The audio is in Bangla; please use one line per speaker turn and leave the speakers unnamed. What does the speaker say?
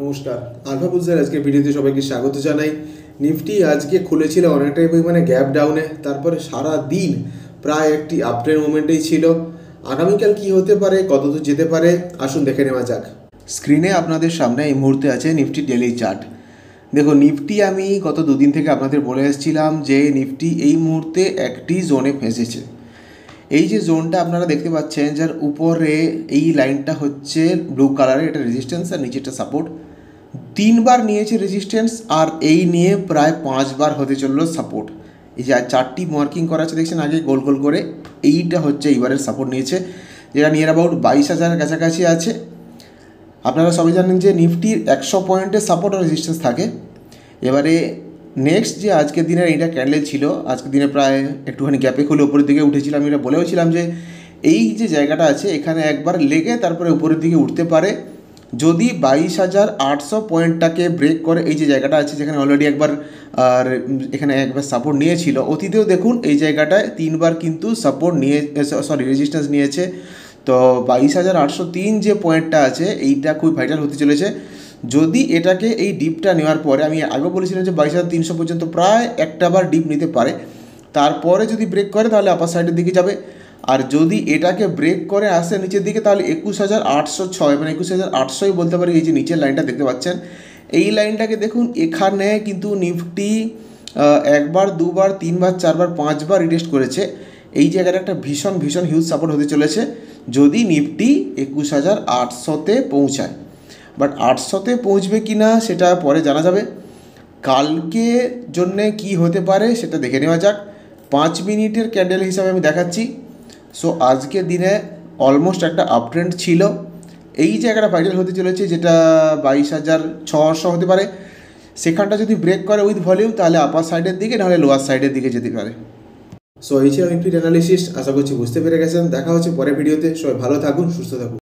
নমস্কার, আলফা বুলসের আজকের ভিডিওতে সবাইকে স্বাগত জানাই। নিফটি আজকে খুলেছিল অনেকটাই পরিমাণে গ্যাপ ডাউনে, তারপরে সারা দিন প্রায় একটি আপট্রেন্ড মোমেন্টেই ছিল। আগামীকাল কি হতে পারে, কত দূর যেতে পারে, আসুন দেখে নেওয়া যাক। স্ক্রিনে আপনাদের সামনে এই মুহূর্তে আছে নিফটি ডেইলি চার্ট। দেখো, নিফটি আমি গত দুদিন থেকে আপনাদের বলে এসেছিলাম যে নিফটি এই মুহূর্তে একটি জোনে ফেঁসেছে। এই যে জোনটা আপনারা দেখতে পাচ্ছেন, যার উপরে এই লাইনটা হচ্ছে ব্লু কালারের, এটা রেজিস্ট্যান্স আর নিচেটা সাপোর্ট। 3বার নিয়েছে রেজিস্ট্যান্স আর এই নিয়ে প্রায় 5বার হতে চললো সাপোর্ট। এই যে 4টি মার্কিং করা আছে দেখছেন আগে গোল গোল করে, এইটা হচ্ছে এইবারের সাপোর্ট নিয়েছে, যেটা নিয়ার অ্যাবাউট 22,000 কাছাকাছি আছে। আপনারা সবাই জানেন যে নিফটির 100 পয়েন্টের সাপোর্ট আর রেজিস্ট্যান্স থাকে। এবারে নেক্সট যে আজকের দিনের এইটা ক্যান্ডেল ছিল, আজকের দিনে প্রায় একটুখানি গ্যাপে খুলে উপরের দিকে উঠেছিলাম। আমি এটা বলেওছিলাম যে এই যে জায়গাটা আছে এখানে একবার লেগে তারপরে উপরের দিকে উঠতে পারে। যদি 22,800 পয়েন্টটাকে ব্রেক করে, এই যে জায়গাটা আছে যেখানে অলরেডি একবার আর এখানে একবার সাপোর্ট নিয়েছিল, অতীতেও দেখুন এই জায়গাটায় 3বার কিন্তু সাপোর্ট নিয়ে রেজিস্ট্যান্স নিয়েছে। তো 22,803 যে পয়েন্টটা আছে এইটা খুব ভাইটাল হতে চলেছে। যদি এটাকে এই ডিপটা নেওয়ার পরে, আমি আগে বলেছিলাম যে 22,300 পর্যন্ত প্রায় একটা বার ডিপ নিতে পারে, তারপরে যদি ব্রেক করে তাহলে আপার সাইডের দিকে যাবে। আর যদি এটাকে ব্রেক করে আসে নিচের দিকে তাহলে 21,806, মানে 21,800ই বলতে পারি। এই যে নিচের লাইনটা দেখতে পাচ্ছেন, এই লাইনটাকে দেখুন, এখানে কিন্তু নিফটি একবার, দুবার, 3বার, 4বার, 5বার রিটেস্ট করেছে। এই জায়গাটা একটা ভীষণ ভীষণ হিউজ সাপোর্ট হতে চলেছে যদি নিফটি 21,800-তে পৌঁছায়। বাট 800-তে পৌঁছবে কি না সেটা পরে জানা যাবে। কালকে জন্যে কি হতে পারে সেটা দেখে নেওয়া যাক। 5 মিনিটের ক্যান্ডেল হিসাবে আমি দেখাচ্ছি। সো আজকের দিনে অলমোস্ট একটা আপট্রেন্ড ছিল। এই জায়গাটা ভাইরাল হতে চলেছে, যেটা 22,600 হতে পারে। সেখানটা যদি ব্রেক করে উইথ ভলিউম তাহলে আপার সাইডের দিকে, নাহলে লোয়ার সাইডের দিকে যেতে পারে। সো এই ছিল নিফটির অ্যানালিসিস। আশা করছি বুঝতে পেরে গেছেন। দেখা হচ্ছে পরের ভিডিওতে। সবাই ভালো থাকুন, সুস্থ থাকুন।